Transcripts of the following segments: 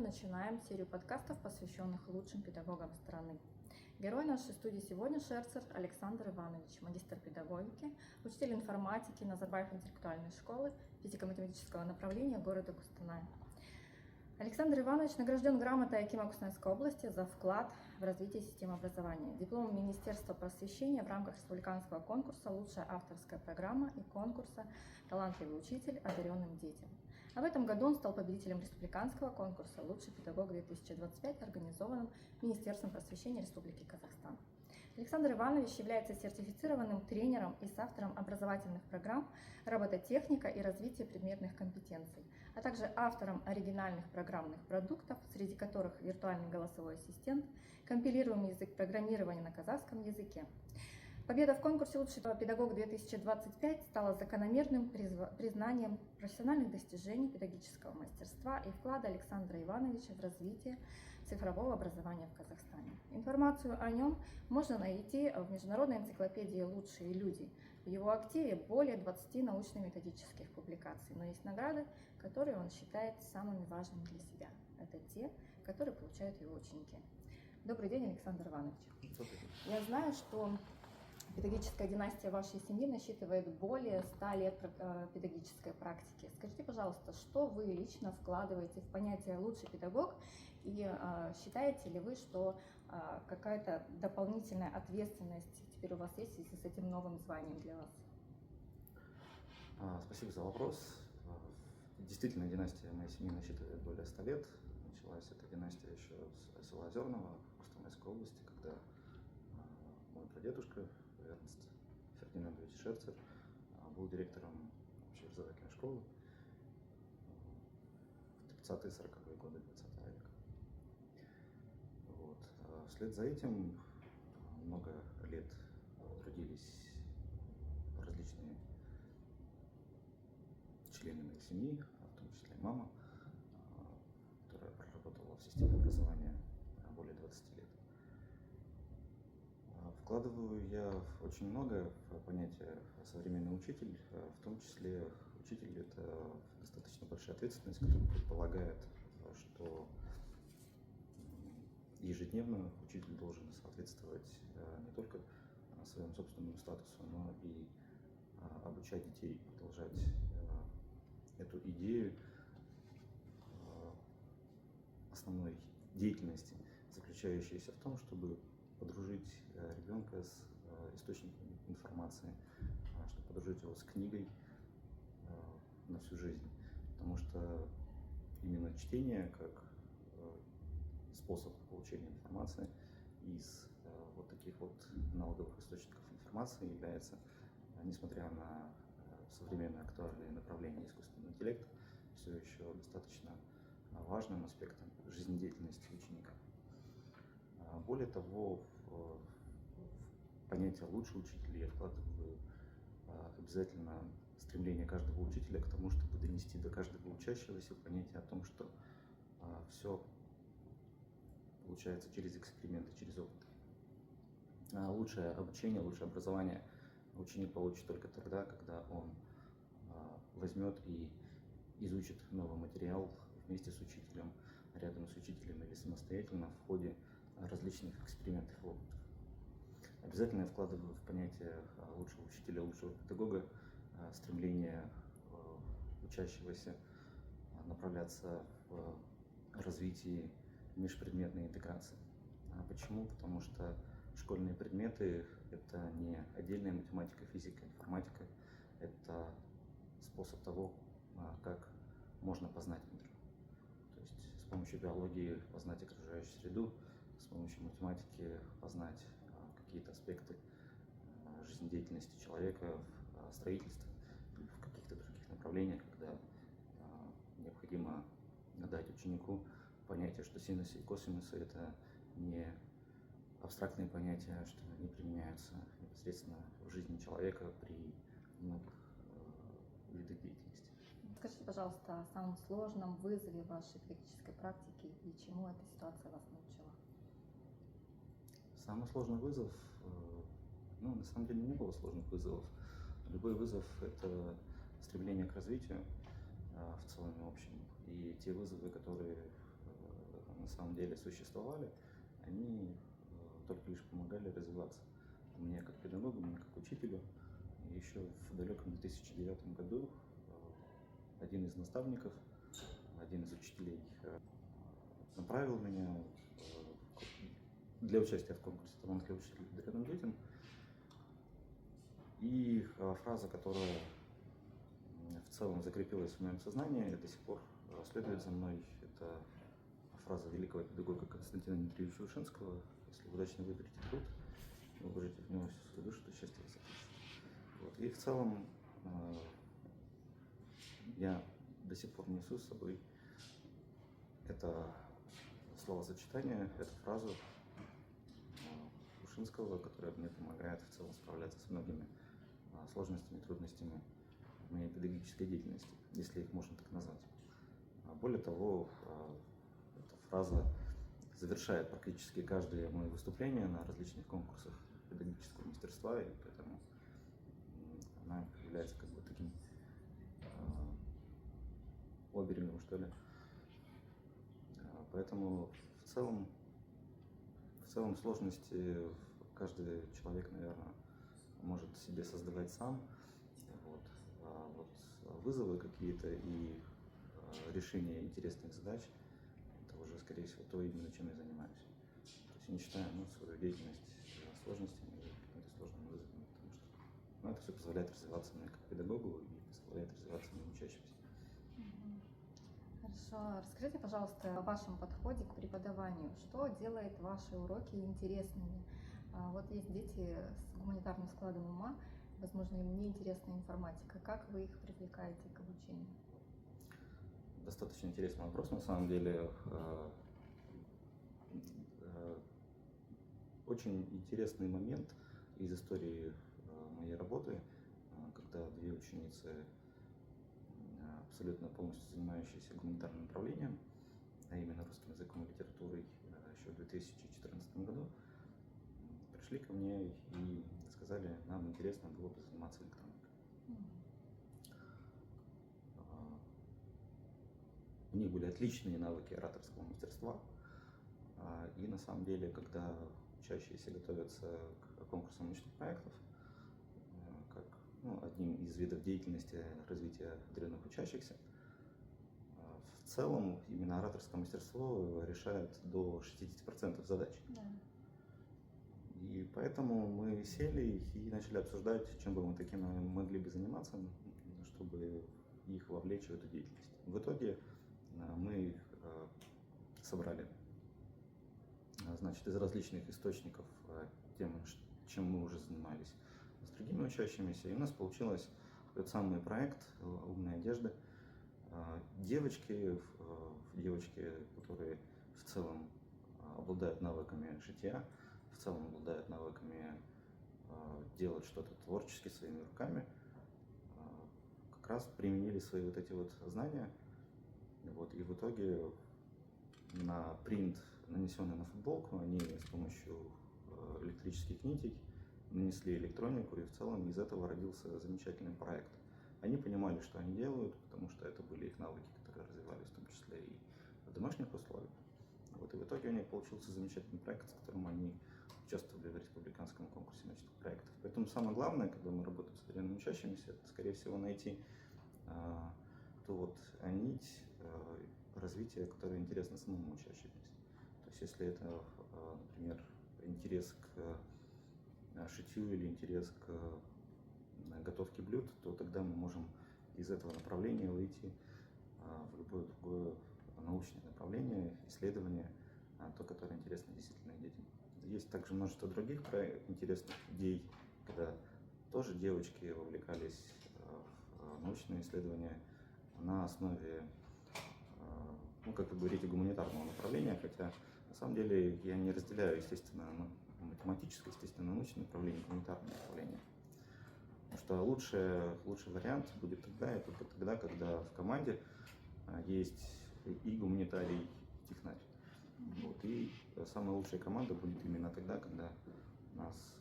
начинаем серию подкастов, посвященных лучшим педагогам страны. Герой нашей студии сегодня Шерцер Александр Иванович, магистр педагогики, учитель информатики Назарбаев интеллектуальной школы физико-математического направления города Кустаная. Александр Иванович награжден грамотой Акима Кустанайской области за вклад в развитие системы образования, дипломом Министерства просвещения в рамках республиканского конкурса «Лучшая авторская программа» и конкурса «Талантливый учитель одаренным детям». А в этом году он стал победителем республиканского конкурса «Лучший педагог-2025», организованным Министерством просвещения Республики Казахстан. Александр Иванович является сертифицированным тренером и соавтором образовательных программ «Робототехника и развитие предметных компетенций», а также автором оригинальных программных продуктов, среди которых виртуальный голосовой ассистент, компилируемый язык программирования на казахском языке. Победа в конкурсе «Лучший педагог-2025» стала закономерным признанием профессиональных достижений педагогического мастерства и вклада Александра Ивановича в развитие цифрового образования в Казахстане. Информацию о нем можно найти в международной энциклопедии «Лучшие люди». В его активе более 20 научно-методических публикаций, но есть награды, которые он считает самыми важными для себя. Это те, которые получают его ученики. Добрый день, Александр Иванович. Я знаю, что педагогическая династия вашей семьи насчитывает более 100 лет педагогической практики. Скажите, пожалуйста, что вы лично вкладываете в понятие «лучший педагог» и считаете ли вы, что какая-то дополнительная ответственность теперь у вас есть в связи с этим новым званием для вас? Спасибо за вопрос. Действительно, династия моей семьи насчитывает более 100 лет. Началась эта династия еще с села Озерного в Кустанайской области, когда мой прадедушка Эрнст Фердинандович Шерцер был директором общеобразовательной школы в 30-40-е годы 20 века. Вот. Вслед за этим много лет трудились различные члены моей семьи, в том числе мама, которая проработала в системе образования более 20 лет. Вкладываю я очень много в понятие современный учитель, в том числе учитель — это достаточно большая ответственность, которая предполагает, что ежедневно учитель должен соответствовать не только своему собственному статусу, но и обучать детей, продолжать эту идею основной деятельности, заключающейся в том, чтобы подружить ребенка с источником информации, чтобы подружить его с книгой на всю жизнь. Потому что именно чтение как способ получения информации из вот таких вот аналоговых источников информации является, несмотря на современное актуальное направление искусственного интеллекта, все еще достаточно важным аспектом жизнедеятельности ученика. Более того, в понятие «лучший учитель» я вкладываю обязательно стремление каждого учителя к тому, чтобы донести до каждого учащегося понятие о том, что все получается через эксперименты, через опыт. Лучшее обучение, лучшее образование ученик получит только тогда, когда он возьмет и изучит новый материал вместе с учителем, рядом с учителем или самостоятельно в ходе различных экспериментов и опытов. Обязательно я вкладываю в понятие лучшего учителя, лучшего педагога стремление учащегося направляться в развитии межпредметной интеграции. Почему? Потому что школьные предметы — это не отдельная математика, физика, информатика, это способ того, как можно познать мир. То есть с помощью биологии познать окружающую среду, с помощью математики познать какие-то аспекты жизнедеятельности человека в строительстве или в каких-то других направлениях, когда необходимо дать ученику понятие, что синусы и косинусы — это не абстрактные понятия, что они применяются непосредственно в жизни человека при многих видах деятельности. Скажите, пожалуйста, о самом сложном вызове вашей педагогической практики и чему эта ситуация вас научила? Самый сложный вызов, на самом деле не было сложных вызовов. Любой вызов — это стремление к развитию в целом и общем. И те вызовы, которые самом деле существовали, они только лишь помогали развиваться мне как педагогу, мне как учителю. И еще в далеком 2009 году один из наставников, один из учителей направил меня для участия в конкурсе «Талантливый учитель одаренным детям». И фраза, которая в целом закрепилась в моем сознании и до сих пор следует за мной, это фраза великого педагога Константина Дмитриевича Вышинского: «Если вы удачно выберете труд, вы вложите в него всю свою душу, то счастье вас окружит». Вот. И в целом я до сих пор несу с собой это словосочетание, эту фразу Вышинского, которая мне помогает в целом справляться с многими сложностями, трудностями в моей педагогической деятельности, если их можно так назвать. Более того, эта фраза завершает практически каждое мое выступление на различных конкурсах педагогического мастерства, и поэтому она является как бы таким оберегом, что ли. Поэтому в целом сложности каждый человек, наверное, может себе создавать сам. Вот. А вот вызовы какие-то и решение интересных задач — это уже, скорее всего, то именно, чем я занимаюсь. То есть я не считаю свою деятельность сложностями или какими-то сложными вызовами, потому что это все позволяет развиваться мне как педагогу и позволяет развиваться моим учащимся. Хорошо. Расскажите, пожалуйста, о вашем подходе к преподаванию. Что делает ваши уроки интересными? Вот есть дети с гуманитарным складом ума, возможно, им не интересна информатика. Как вы их привлекаете к обучению? Достаточно интересный вопрос, на самом деле. Очень интересный момент из истории моей работы, когда две ученицы, абсолютно полностью занимающиеся гуманитарным направлением, а именно русским языком и литературой, еще в 2014 году, пришли ко мне и сказали: нам интересно было бы заниматься электроникой. У них были отличные навыки ораторского мастерства, и на самом деле, когда учащиеся готовятся к конкурсам научных проектов, как одним из видов деятельности развития одаренных учащихся, в целом именно ораторское мастерство решает до 60% задач. Да. И поэтому мы сели и начали обсуждать, чем бы мы таким могли бы заниматься, чтобы их вовлечь в эту деятельность. В итоге мы их собрали, значит, из различных источников тем, чем мы уже занимались с другими учащимися, и у нас получился тот самый проект «Умная одежда». Девочки, которые в целом обладают навыками шитья, в целом обладают навыками делать что-то творчески своими руками, как раз применили свои вот эти вот знания. Вот, и в итоге на принт, нанесенный на футболку, они с помощью электрических нитей нанесли электронику, и в целом из этого родился замечательный проект. Они понимали, что они делают, потому что это были их навыки, которые развивались в том числе и в домашних условиях. Вот, и в итоге у них получился замечательный проект, с которым они участвовали в республиканском конкурсе научных проектов. Поэтому самое главное, когда мы работаем с одаренными учащимися, это, скорее всего, найти ту вот нить развития, которая интересна самому учащемуся. То есть если это, например, интерес к шитью или интерес к готовке блюд, то тогда мы можем из этого направления выйти в любое другое научное направление, исследование, то, которое интересно действительно детям. Есть также множество других интересных идей, когда тоже девочки вовлекались в научные исследования на основе, как вы говорите, гуманитарного направления, хотя на самом деле я не разделяю, естественно, математическое, естественно, научное направление и гуманитарное направление. Потому что лучший вариант будет тогда и только тогда, когда в команде есть и гуманитарий, и технарь. Вот. И самая лучшая команда будет именно тогда, когда у нас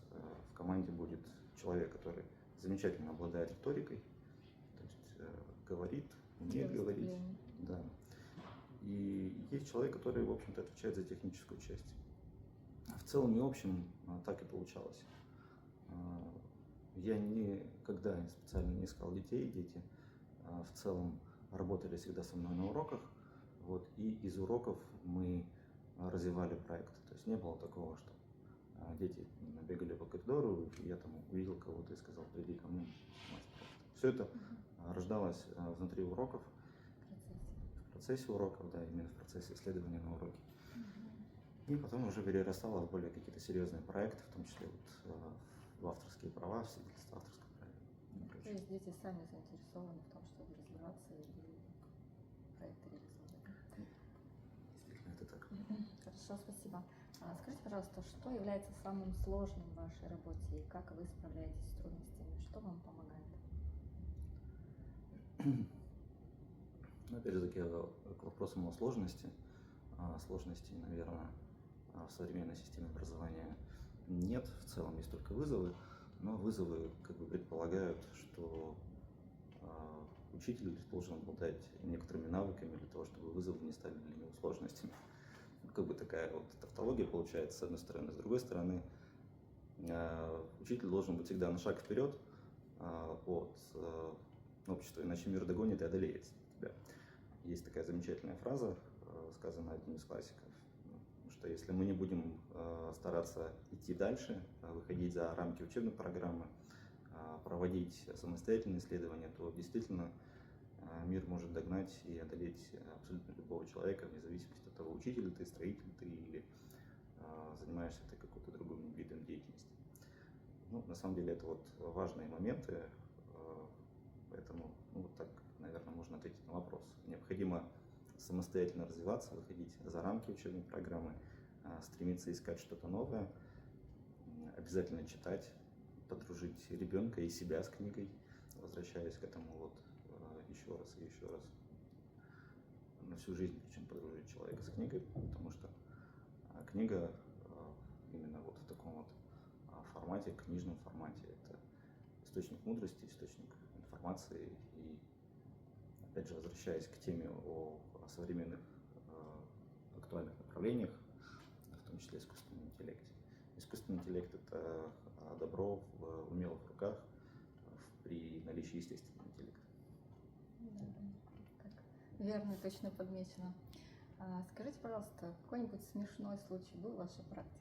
в команде будет человек, который замечательно обладает риторикой, то есть говорит, умеет говорить, да, и есть человек, который, в общем-то, отвечает за техническую часть. В целом и общем так и получалось. Я никогда специально не искал детей, дети в целом работали всегда со мной на уроках, вот, и из уроков мы развивали проект. То есть не было такого, что дети бегали по коридору, и я там увидел кого-то и сказал: приди ко мне. Все это рождалось внутри уроков, в процессе уроков, да, именно в процессе исследования на уроке. И потом уже перерастало в более какие-то серьезные проекты, в том числе вот, в авторские права, в свидетельство авторского права. То есть дети сами заинтересованы в том, чтобы развиваться и проекты реализовывать. Действительно, это так. Хорошо, спасибо. Скажите, пожалуйста, что является самым сложным в вашей работе и как вы справляетесь с трудностями? Что вам помогает? Ну, опять же таки, к вопросам о сложности. Сложностей, наверное, в современной системе образования нет. В целом есть только вызовы, но вызовы как бы предполагают, что учитель должен обладать некоторыми навыками для того, чтобы вызовы не стали для него сложностями. Как бы такая вот тавтология получается, с одной стороны. С другой стороны, учитель должен быть всегда на шаг вперед от общества, иначе мир догонит и одолеет тебя. Есть такая замечательная фраза, сказанная одним из классиков, что если мы не будем стараться идти дальше, выходить за рамки учебной программы, проводить самостоятельные исследования, то действительно мир может догнать и одолеть абсолютно любого человека, вне зависимости от того, учитель ты, строитель ты или занимаешься ты какой-то другим видом деятельности. Ну, на самом деле это вот важные моменты, поэтому вот так, наверное, можно ответить на вопрос. Необходимо самостоятельно развиваться, выходить за рамки учебной программы, стремиться искать что-то новое, обязательно читать, подружить ребенка и себя с книгой, возвращаясь к этому вот еще раз и еще раз, на всю жизнь, причем подружить человека с книгой, потому что книга именно вот в таком вот формате, книжном формате, это источник мудрости, источник информации. И опять же, возвращаясь к теме о современных актуальных направлениях, в том числе искусственном интеллекте. Искусственный интеллект — это добро в умелых руках при наличии естественного интеллекта. Да, так верно, точно подмечено. Скажите, пожалуйста, какой-нибудь смешной случай был в вашей практике?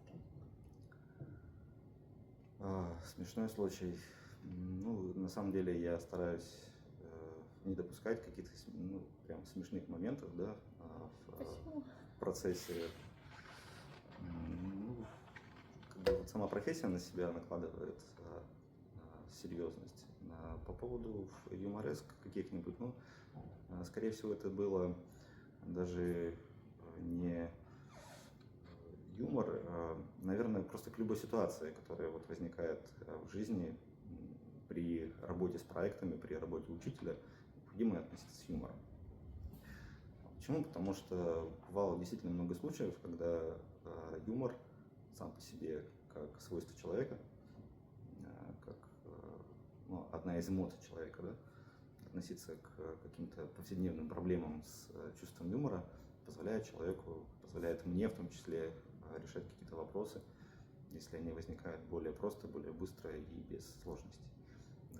Смешной случай. Ну, на самом деле я стараюсь не допускать каких-то прям смешных моментов, да, Почему? в процессе. Ну, как бы вот сама профессия на себя накладывает серьезность. По поводу юмореск каких-нибудь, ну, скорее всего, это было даже не юмор, наверное, просто к любой ситуации, которая вот возникает в жизни при работе с проектами, при работе учителя, необходимо относиться с юмором. Почему? Потому что бывало действительно много случаев, когда юмор сам по себе как свойство человека, как одна из эмоций человека, да, относиться к каким-то повседневным проблемам с чувством юмора позволяет человеку, позволяет мне в том числе решать какие-то вопросы, если они возникают более просто, более быстро и без сложностей.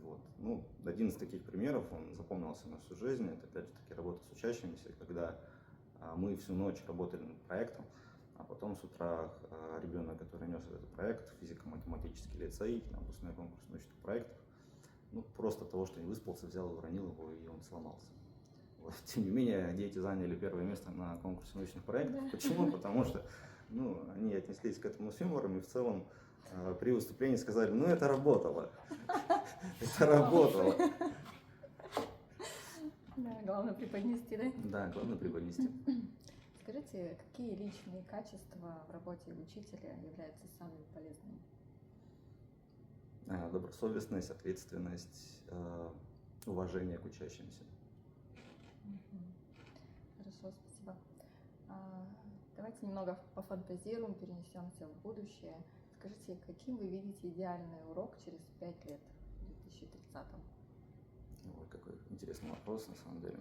Вот. Ну, один из таких примеров, он запомнился на всю жизнь, это опять же таки работа с учащимися, когда мы всю ночь работали над проектом, а потом с утра ребенок, который нес этот проект, физико-математический лицей, выпускной конкурс научных проектов, ну, просто от того, что не выспался, взял, уронил его, и он сломался. Вот. Тем не менее, дети заняли первое место на конкурсе научных проектов. Почему? Потому что они отнеслись к этому с юмором, и в целом при выступлении сказали: ну, это работало. Это работало. Да, главное преподнести, да? Да, главное преподнести. Скажите, какие личные качества в работе учителя являются самыми полезными? Добросовестность, ответственность, уважение к учащимся. Хорошо, спасибо. Давайте немного пофантазируем, перенесемся в будущее. Скажите, каким вы видите идеальный урок через 5 лет, в 2030-м? Ой, какой интересный вопрос, на самом деле.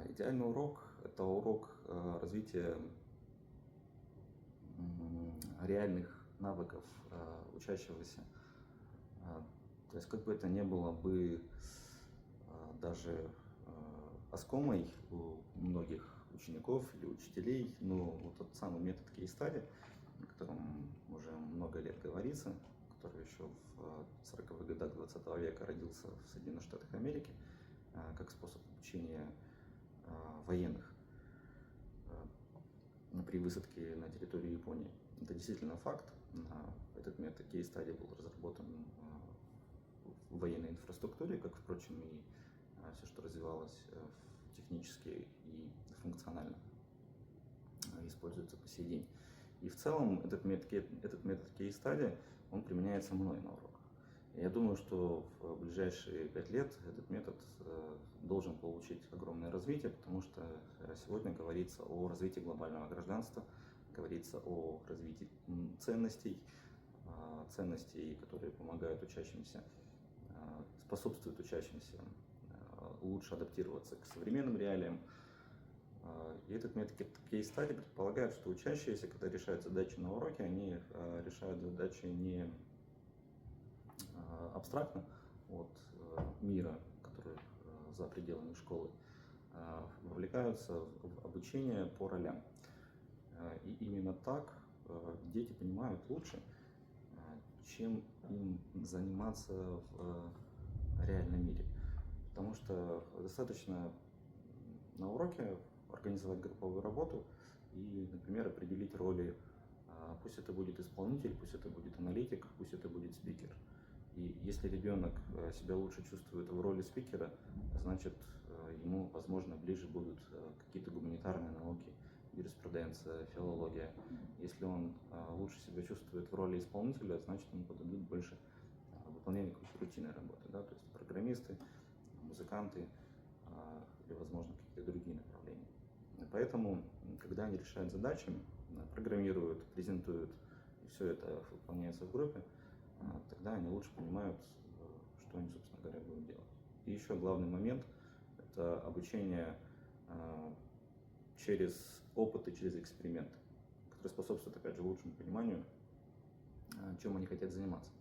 Идеальный урок – это урок развития реальных навыков учащегося. То есть, как бы это ни было бы даже оскомой у многих учеников или учителей, но вот тот самый метод кейс-стади, о котором уже много лет говорится, который еще в 40-х годах 20 века родился в Соединенных Штатах Америки, как способ обучения военных при высадке на территории Японии. Это действительно факт. Этот метод кейс-стади был разработан в военной инфраструктуре, как, впрочем, и все, что развивалось технически и функционально, используется по сей день. И в целом этот метод кейс-стади, он применяется мной на уроках. Я думаю, что в ближайшие 5 лет этот метод должен получить огромное развитие, потому что сегодня говорится о развитии глобального гражданства, говорится о развитии ценностей, которые помогают учащимся, способствуют учащимся лучше адаптироваться к современным реалиям. И этот метод кейс-стади предполагает, что учащиеся, когда решают задачи на уроке, они решают задачи не абстрактно от мира, который за пределами школы, вовлекаются в обучение по ролям. И именно так дети понимают лучше, чем им заниматься в реальном мире. Потому что достаточно на уроке организовать групповую работу и, например, определить роли. Пусть это будет исполнитель, пусть это будет аналитик, пусть это будет спикер. И если ребенок себя лучше чувствует в роли спикера, значит, ему, возможно, ближе будут какие-то гуманитарные науки, юриспруденция, филология. Если он лучше себя чувствует в роли исполнителя, значит, ему подадут больше выполнения какой-то рутинной работы, да? То есть программисты, музыканты или, возможно, какие-то другие направления. И поэтому, когда они решают задачи, программируют, презентуют, и все это выполняется в группе, тогда они лучше понимают, что они, собственно говоря, будут делать. И еще главный момент – это обучение через опыт и через эксперименты, который способствует, опять же, лучшему пониманию, чем они хотят заниматься.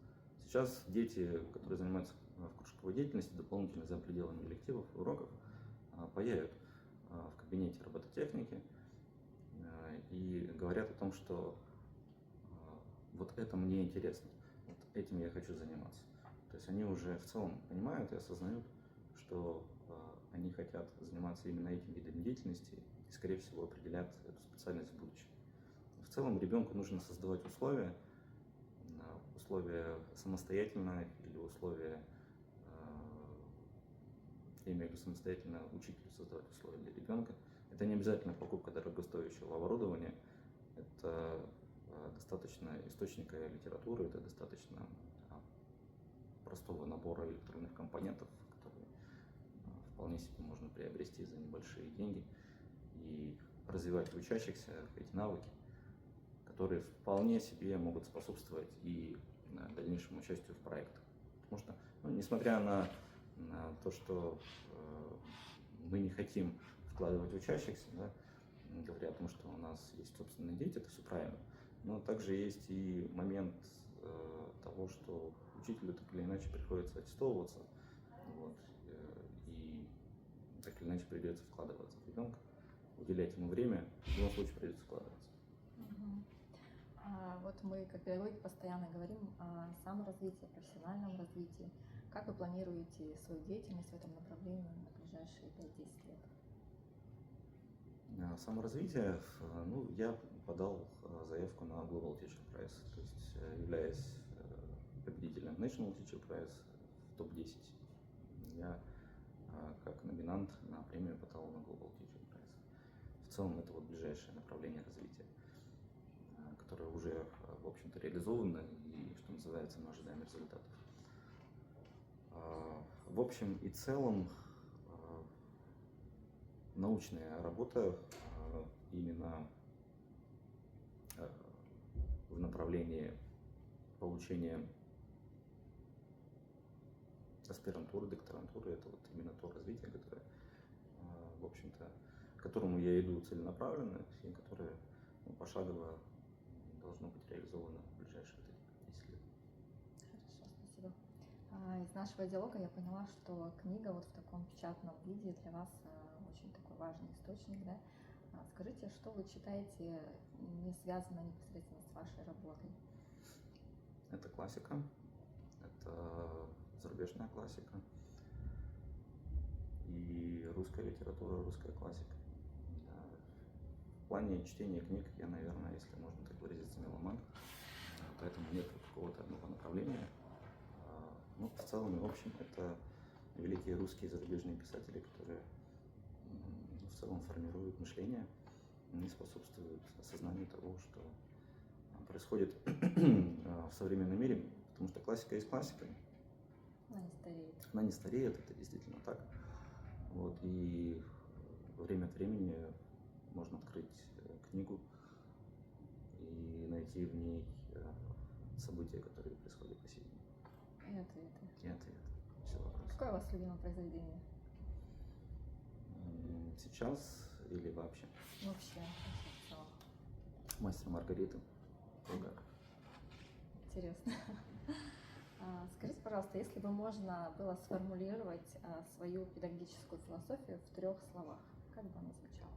Сейчас дети, которые занимаются в кружковой деятельности, дополнительно за пределами элективов и уроков, паяют в кабинете робототехники и говорят о том, что вот это мне интересно, вот этим я хочу заниматься. То есть они уже в целом понимают и осознают, что они хотят заниматься именно этим видом деятельности и, скорее всего, определят эту специальность в будущем. В целом ребенку нужно создавать условия самостоятельно или условия, я имею в виду самостоятельно учителю создавать условия для ребенка. Это не обязательно покупка дорогостоящего оборудования, это достаточно источника литературы, это достаточно простого набора электронных компонентов, которые вполне себе можно приобрести за небольшие деньги и развивать в учащихся эти навыки, которые вполне себе могут способствовать и дальнейшему участию в проектах. Потому что, несмотря на то, что мы не хотим вкладывать в учащихся, да, говоря о том, что у нас есть собственные дети, это все правильно, но также есть и момент того, что учителю так или иначе приходится аттестовываться, вот, и так или иначе придется вкладываться в ребенка, уделять ему время, в любом случае придется вкладываться. Вот мы, как педагоги, постоянно говорим о саморазвитии, профессиональном развитии. Как вы планируете свою деятельность в этом направлении на ближайшие 5-10 лет? Саморазвитие, я подал заявку на Global Teacher Prize, то есть являясь победителем National Teacher Prize в топ-10. Я как номинант на премию подал на Global Teacher Prize. В целом это вот ближайшее направление развития, которое уже, в общем-то, реализовано и, что называется, мы ожидаем результатов. В общем и целом, научная работа именно в направлении получения аспирантуры, докторантуры, это вот именно то развитие, которое, в общем-то, к которому я иду целенаправленно и которое пошагово должно быть реализовано в ближайшие 10 лет. Хорошо, спасибо. Из нашего диалога я поняла, что книга вот в таком печатном виде для вас очень такой важный источник, да? Скажите, что вы читаете, не связано непосредственно с вашей работой? Это классика, это зарубежная классика и русская литература, русская классика. В плане чтения книг я, наверное, если можно так выразиться, меломан, поэтому нет какого-то одного направления. Ну, в целом и в общем, это великие русские зарубежные писатели, которые в целом формируют мышление и способствуют осознанию того, что происходит в современном мире, потому что классика есть классика. Она не стареет. Она не стареет, это действительно так. Вот, и время от времени можно открыть книгу и найти в ней события, которые происходят по сей день. И ответы. И ответ. Все вопросы. Какое у вас любимое произведение? Сейчас или вообще? Вообще в целом. «Мастер и Маргарита». Булгаков. Интересно. Скажите, пожалуйста, если бы можно было сформулировать свою педагогическую философию в 3 словах, как бы она звучала?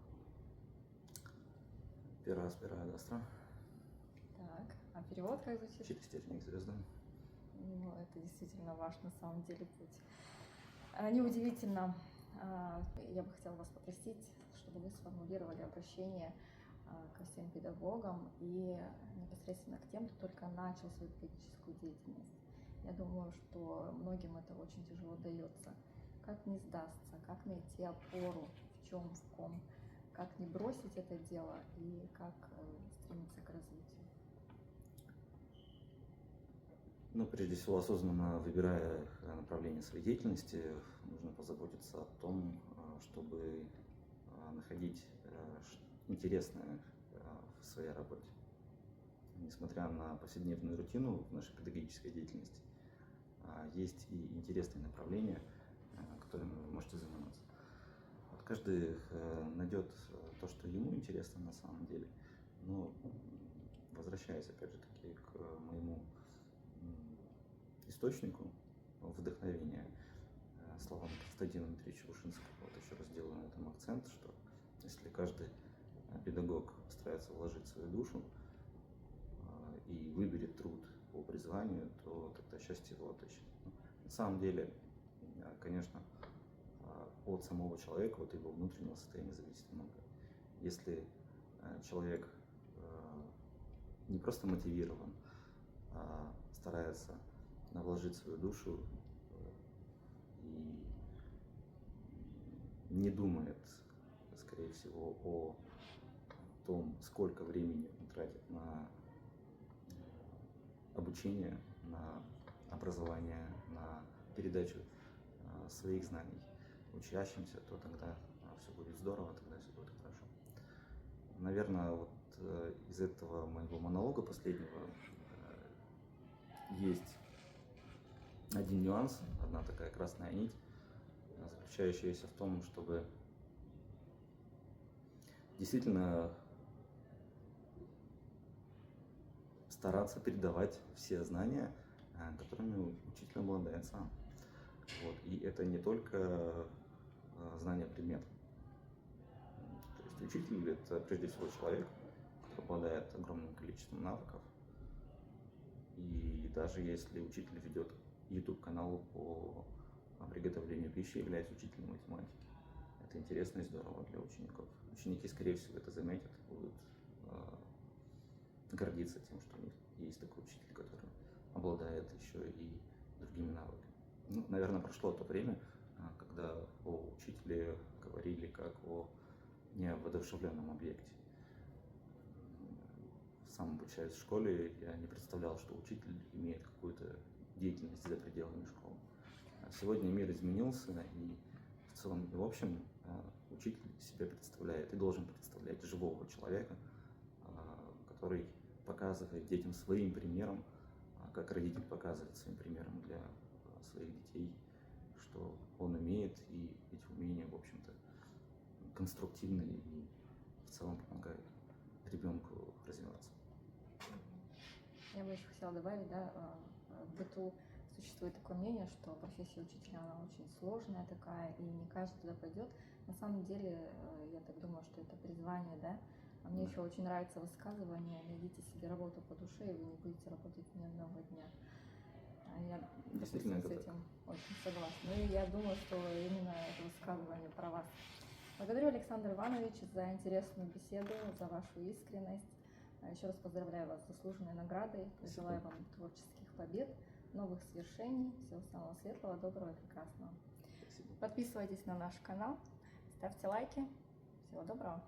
«Пера аспера ad astra». Так, а перевод как звучит? «Через стержень к звездам». Ну, это действительно ваш, на самом деле, путь. Неудивительно. Я бы хотела вас попросить, чтобы вы сформулировали обращение ко всем педагогам и непосредственно к тем, кто только начал свою педагогическую деятельность. Я думаю, что многим это очень тяжело дается. Как не сдастся, как найти опору, в чем, в ком, как не бросить это дело и как стремиться к развитию. Ну, прежде всего, осознанно выбирая направление своей деятельности, нужно позаботиться о том, чтобы находить интересное в своей работе. Несмотря на повседневную рутину в нашей педагогической деятельности, есть и интересные направления, которыми вы можете заниматься. Вот каждый найдет то, что ему интересно на самом деле. Но возвращаясь опять же таки к моему источнику вдохновения, словам Константина Дмитриевича Ушинского, вот еще раз делаю на этом акцент, что если каждый педагог старается вложить свою душу и выберет труд по призванию, то тогда счастье его отыщет. На самом деле, конечно, от самого человека, от его внутреннего состояния зависит многое. Если человек не просто мотивирован, а старается вложить свою душу и не думает, скорее всего, о том, сколько времени он тратит на обучение, на образование, на передачу своих знаний учащимся, то тогда все будет здорово, тогда все будет хорошо. Наверное, вот из этого моего монолога последнего есть один нюанс, одна такая красная нить, заключающаяся в том, чтобы действительно стараться передавать все знания, которыми учитель обладает сам. Вот. И это не только знание предмета. То есть учитель — это прежде всего человек, который обладает огромным количеством навыков. И даже если учитель ведет YouTube-канал по приготовлению пищи, является учителем математики, это интересно и здорово для учеников. Ученики, скорее всего, это заметят, будут гордиться тем, что у них есть такой учитель, который обладает еще и другими навыками. Ну, наверное, прошло то время, когда о учителе говорили как о неодушевленном объекте. Сам обучаясь в школе, я не представлял, что учитель имеет какую-то деятельность за пределами школы. Сегодня мир изменился, и в целом и в общем учитель себя представляет и должен представлять живого человека, который показывает детям своим примером, как родитель показывает своим примером для своих детей, что он умеет, и эти умения, в общем-то, конструктивные и в целом помогают ребенку развиваться. Я бы еще хотела добавить, да, в быту существует такое мнение, что профессия учителя, она очень сложная такая, и не каждый туда пойдет. На самом деле, я так думаю, что это призвание, да. А мне еще очень нравится высказывание: найдите себе работу по душе, и вы не будете работать ни одного дня. Я, Действительно, допустим, с это этим очень согласна. Ну и я думаю, что именно это высказывание про вас. Благодарю, Александр Иванович, за интересную беседу, за вашу искренность. Еще раз поздравляю вас с заслуженной наградой. Спасибо. Желаю вам творческих побед, новых свершений, всего самого светлого, доброго и прекрасного. Спасибо. Подписывайтесь на наш канал, ставьте лайки. Всего доброго.